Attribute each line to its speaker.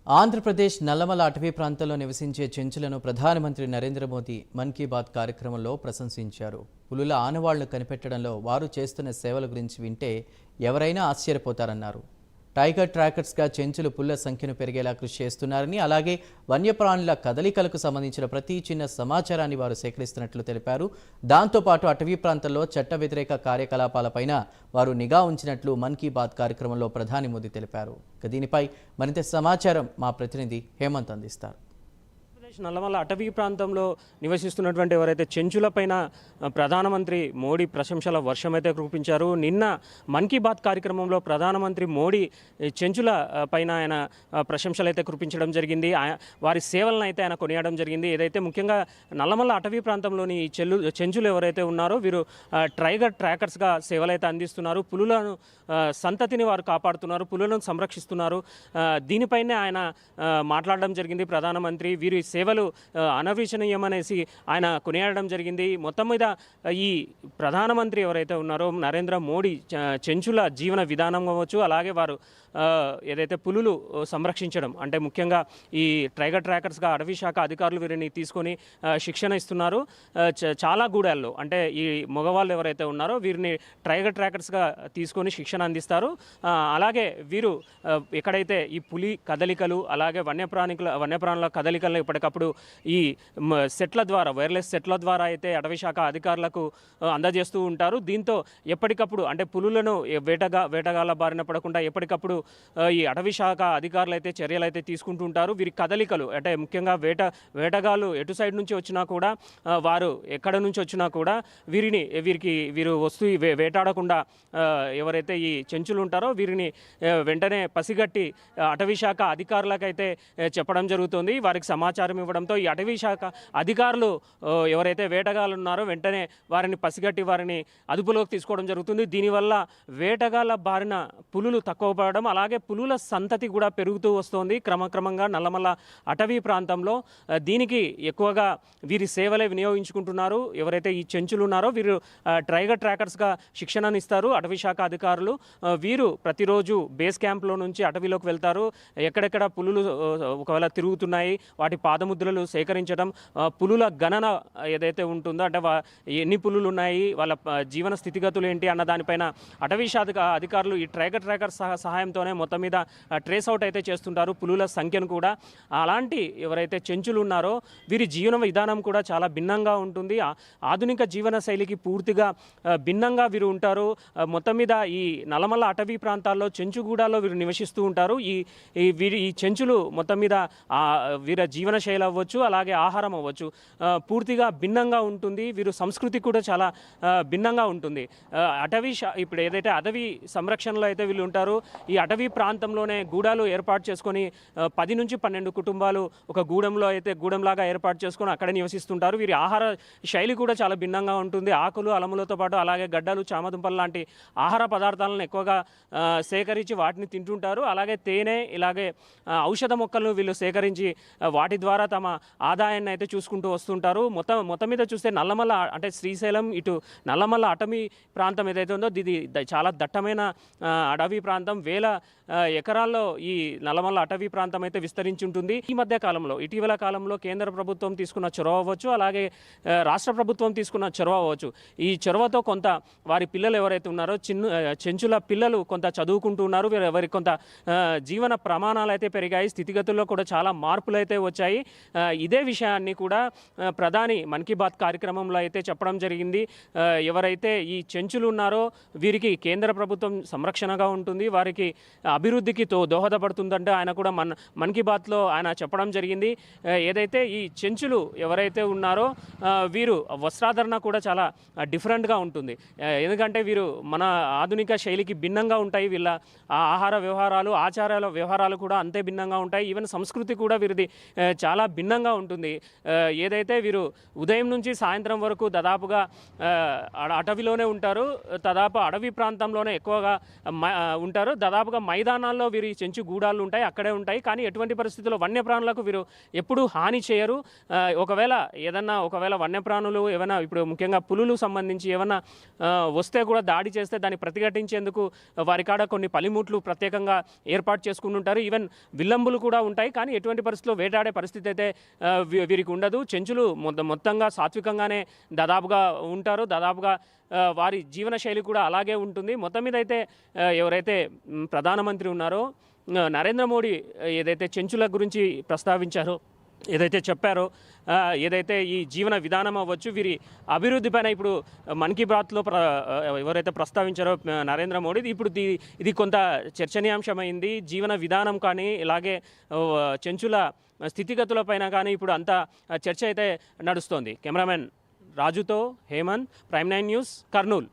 Speaker 1: ఆంధ్రప్రదేశ్ నల్లమల అటవీ ప్రాంతంలో నివసించే చెంచులను ప్రధానమంత్రి నరేంద్ర మోదీ మన్ కీ బాత్ కార్యక్రమంలో ప్రశంసించారు. పులుల ఆనవాళ్లను కనిపెట్టడంలో వారు చేస్తున్న సేవల గురించి వింటే ఎవరైనా ఆశ్చర్యపోతారన్నారు. టైగర్ ట్రాకర్స్గా చెంచులు పుల్ల సంఖ్యను పెరిగేలా కృషి చేస్తున్నారని, అలాగే వన్యప్రాణుల కదలికలకు సంబంధించిన ప్రతి చిన్న సమాచారాన్ని వారు సేకరిస్తున్నట్లు తెలిపారు. దాంతోపాటు అటవీ ప్రాంతంలో చట్ట వ్యతిరేక కార్యకలాపాలపైన వారు నిఘా ఉంచినట్లు మన్ కీ బాత్ కార్యక్రమంలో ప్రధాని మోదీ తెలిపారు. దీనిపై మరింత సమాచారం మా ప్రతినిధి హేమంత్ అందిస్తారు.
Speaker 2: నల్లమల అటవీ ప్రాంతంలో నివసిస్తున్నటువంటి ఎవరైతే చెంచులపైన ప్రధానమంత్రి మోడీ ప్రశంసల వర్షం అయితే కురిపించారు. నిన్న మన్ కీ బాత్ కార్యక్రమంలో ప్రధానమంత్రి మోడీ చెంచుల పైన ఆయన ప్రశంసలు అయితే కురిపించడం జరిగింది. వారి సేవలను అయితే ఆయన కొనియాడడం జరిగింది. ఏదైతే ముఖ్యంగా నల్లమల అటవీ ప్రాంతంలోని చెంచులు ఎవరైతే ఉన్నారో వీరు టైగర్ ట్రాకర్స్గా సేవలు అయితే అందిస్తున్నారు. పులులను సంతతిని వారు కాపాడుతున్నారు, పులులను సంరక్షిస్తున్నారు. దీనిపైనే ఆయన మాట్లాడడం జరిగింది. ప్రధానమంత్రి వీరి సేవలు అనవిచనీయమనేసి ఆయన కొనియాడడం జరిగింది. మొత్తం మీద ఈ ప్రధానమంత్రి ఎవరైతే ఉన్నారో నరేంద్ర మోడీ చెంచుల జీవన విధానం కావచ్చు, అలాగే వారు ఏదైతే పులులు సంరక్షించడం అంటే ముఖ్యంగా ఈ టైగర్ ట్రాకర్స్గా అటవీ శాఖ అధికారులు వీరిని తీసుకొని శిక్షణ ఇస్తున్నారు. చాలా గూడాల్లో అంటే ఈ మగవాళ్ళు ఎవరైతే ఉన్నారో వీరిని టైగర్ ట్రాకర్స్గా తీసుకొని శిక్షణ అందిస్తారు. అలాగే వీరు ఎక్కడైతే ఈ పులి కదలికలు అలాగే వన్యప్రాణుల కదలికలను ఎప్పటికప్పుడు ఈ సెట్ల ద్వారా వైర్లెస్ సెట్ల ద్వారా అయితే అటవీ శాఖ అధికారులకు అందజేస్తూ ఉంటారు. దీంతో ఎప్పటికప్పుడు అంటే పులులను వేటగాళ్ళ బారిన పడకుండా ఎప్పటికప్పుడు ఈ అటవీ శాఖ అధికారులు అయితే చర్యలు అయితే తీసుకుంటూ ఉంటారు. వీరి కదలికలు అంటే ముఖ్యంగా వేటగాళ్ళు ఎటు సైడ్ నుంచి వచ్చినా కూడా వారు ఎక్కడ నుంచి వచ్చినా కూడా వీరు వస్తూ వేటాడకుండా ఎవరైతే ఈ చెంచులు ఉంటారో వీరిని వెంటనే పసిగట్టి అటవీ శాఖ అధికారులకైతే చెప్పడం జరుగుతుంది. వారికి సమాచారం ఇవ్వడంతో ఈ అటవీ శాఖ అధికారులు ఎవరైతే వేటగాళ్ళు ఉన్నారో వెంటనే వారిని పసిగట్టి వారిని అదుపులోకి తీసుకోవడం జరుగుతుంది. దీనివల్ల వేటగాళ్ళ బారిన పులులు తక్కువ పడడం అలాగే పులుల సంతతి కూడా పెరుగుతూ వస్తోంది క్రమక్రమంగా నల్లమల అటవీ ప్రాంతంలో. దీనికి ఎక్కువగా వీరి సేవలే వినియోగించుకుంటున్నారు. ఎవరైతే ఈ చెంచులు ఉన్నారో వీరు టైగర్ ట్రాకర్స్గా శిక్షణను ఇస్తారు అటవీ శాఖ అధికారులు. వీరు ప్రతిరోజు బేస్ క్యాంప్లో నుంచి అటవీలోకి వెళ్తారు. ఎక్కడెక్కడ పులులు ఒకవేళ తిరుగుతున్నాయి వాటి పాదముద్రలు సేకరించడం, పులుల గణన ఏదైతే ఉంటుందో అంటే ఎన్ని పులులు ఉన్నాయి, వాళ్ళ జీవన స్థితిగతులు ఏంటి అన్న దానిపైన అటవీ శాఖ అధికారులు ఈ టైగర్ ట్రాకర్ సహాయంతోనే మొత్తం మీద ట్రేస్ అవుట్ అయితే చేస్తుంటారు పులుల సంఖ్యను కూడా. అలాంటి ఎవరైతే చెంచులు ఉన్నారో వీరి జీవన విధానం కూడా చాలా భిన్నంగా ఉంటుంది. ఆధునిక జీవన శైలికి పూర్తిగా భిన్నంగా వీరు ఉంటారు. మొత్తం మీద ఈ నల్లమల అటవీ ప్రాంతాల్లో చెంచుగూడాలో వీరు నివసిస్తూ ఉంటారు. ఈ చెంచులు మొత్తం మీద వీరి జీవన శైలి అవ్వచ్చు అలాగే ఆహారం అవ్వచ్చు పూర్తిగా భిన్నంగా ఉంటుంది. వీరు సంస్కృతి కూడా చాలా భిన్నంగా ఉంటుంది. ఇప్పుడు ఏదైతే అటవీ సంరక్షణలో అయితే వీళ్ళు ఉంటారు ఈ అటవీ ప్రాంతంలోనే గూడాలు ఏర్పాటు చేసుకొని 10 నుంచి 12 కుటుంబాలు ఒక గూడెంలాగా ఏర్పాటు చేసుకొని అక్కడ నివసిస్తుంటారు. వీరి ఆహార శైలి కూడా చాలా భిన్నంగా ఉంటుంది. ఆకులు అలములతో పాటు అలాగే గడ్డలు చామదుంపలు లాంటి ఆహార పదార్థాలను ఎక్కువగా సేకరించి వాటిని తింటుంటారు. అలాగే తేనె ఇలాగే ఔషధ మొక్కలను వీళ్ళు సేకరించి వాటి ద్వారా తమ ఆదాయాన్ని అయితే చూసుకుంటూ వస్తుంటారు. మొత్తం మీద చూస్తే నల్లమల అంటే శ్రీశైలం ఇటు నల్లమల అటవీ ప్రాంతం ఏదైతే ఉందో ఇది చాలా దట్టమైన అటవీ ప్రాంతం. వేల ఎకరాల్లో ఈ నల్లమల అటవీ ప్రాంతం అయితే విస్తరించి ఉంటుంది. ఈ మధ్య కాలంలో ఇటీవల కాలంలో కేంద్ర ప్రభుత్వం తీసుకున్న చొరవ అవ్వచ్చు అలాగే రాష్ట్ర ప్రభుత్వం తీసుకున్న చొరవ అవ్వచ్చు. ఈ చొరవతో కొంత వారి పిల్లలు ఎవరైతే ఉన్నారో చెంచుల పిల్లలు కొంత చదువుకుంటూ ఉన్నారు. వారికి కొంత జీవన ప్రమాణాలు అయితే పెరిగాయి. స్థితిగతుల్లో కూడా చాలా మార్పులు అయితే వచ్చాయి. ఇదే విషయాన్ని కూడా ప్రధాని మన్ కీ బాత్ కార్యక్రమంలో అయితే చెప్పడం జరిగింది. ఎవరైతే ఈ చెంచులు ఉన్నారో వీరికి కేంద్ర ప్రభుత్వం సంరక్షణగా ఉంటుంది, వారికి అభివృద్ధికి దోహదపడుతుందంటే ఆయన కూడా మన్ కీ బాత్లో ఆయన చెప్పడం జరిగింది. ఏదైతే ఈ చెంచులు ఎవరైతే ఉన్నారో వీరు వస్త్రాధరణ కూడా చాలా డిఫరెంట్గా ఉంటుంది. ఎందుకంటే వీరు మన ఆధునిక శైలికి భిన్నంగా ఉంటాయి. వీళ్ళ ఆహార వ్యవహారాలు ఆచారాల వ్యవహారాలు కూడా అంతే భిన్నంగా ఉంటాయి. ఈవెన్ సంస్కృతి కూడా వీరిది చాలా భిన్నంగా ఉంటుంది. ఏదైతే వీరు ఉదయం నుంచి సాయంత్రం వరకు దాదాపుగా అటవీలోనే ఉంటారు. దాదాపు అడవి ప్రాంతంలోనే ఎక్కువగా ఉంటారు. దాదాపుగా దాదాపుగా మైదానాల్లో వీరి చెంచు గూడాలు ఉంటాయి, అక్కడే ఉంటాయి. కానీ ఎటువంటి పరిస్థితుల్లో వన్యప్రాణులకు వీరు ఎప్పుడూ హాని చేయరు. ఒకవేళ వన్యప్రాణులు ఏమైనా ఇప్పుడు ముఖ్యంగా పులులు సంబంధించి ఏమైనా వస్తే కూడా దాడి చేస్తే దాన్ని ప్రతిఘటించేందుకు వారి కాడ కొన్ని పలిముట్లు ప్రత్యేకంగా ఏర్పాటు చేసుకుని ఉంటారు. ఈవెన్ విల్లంబులు కూడా ఉంటాయి. కానీ ఎటువంటి పరిస్థితుల్లో వేటాడే పరిస్థితి అయితే వీరికి ఉండదు. చెంచులు మొత్తంగా సాత్వికంగానే దాదాపుగా ఉంటారు. దాదాపుగా వారి జీవన శైలి కూడా అలాగే ఉంటుంది. మొత్తం మీద అయితే ఎవరైతే ప్రధానమంత్రి ఉన్నారో నరేంద్ర మోడీ ఏదైతే చెంచుల గురించి ప్రస్తావించారో, ఏదైతే చెప్పారో, ఏదైతే ఈ జీవన విధానం అవ్వచ్చు, వీరి అభివృద్ధి పైన ఇప్పుడు మన్ కీ బాత్లో ఎవరైతే ప్రస్తావించారో నరేంద్ర మోడీ, ఇప్పుడు ఇది కొంత చర్చనీయాంశమైంది. జీవన విధానం కానీ ఇలాగే చెంచుల స్థితిగతులపైన కానీ ఇప్పుడు అంతా చర్చ అయితే నడుస్తోంది. కెమెరామెన్ రాజుతో హేమంత్, ప్రైమ్ 9 న్యూస్, కర్నూలు.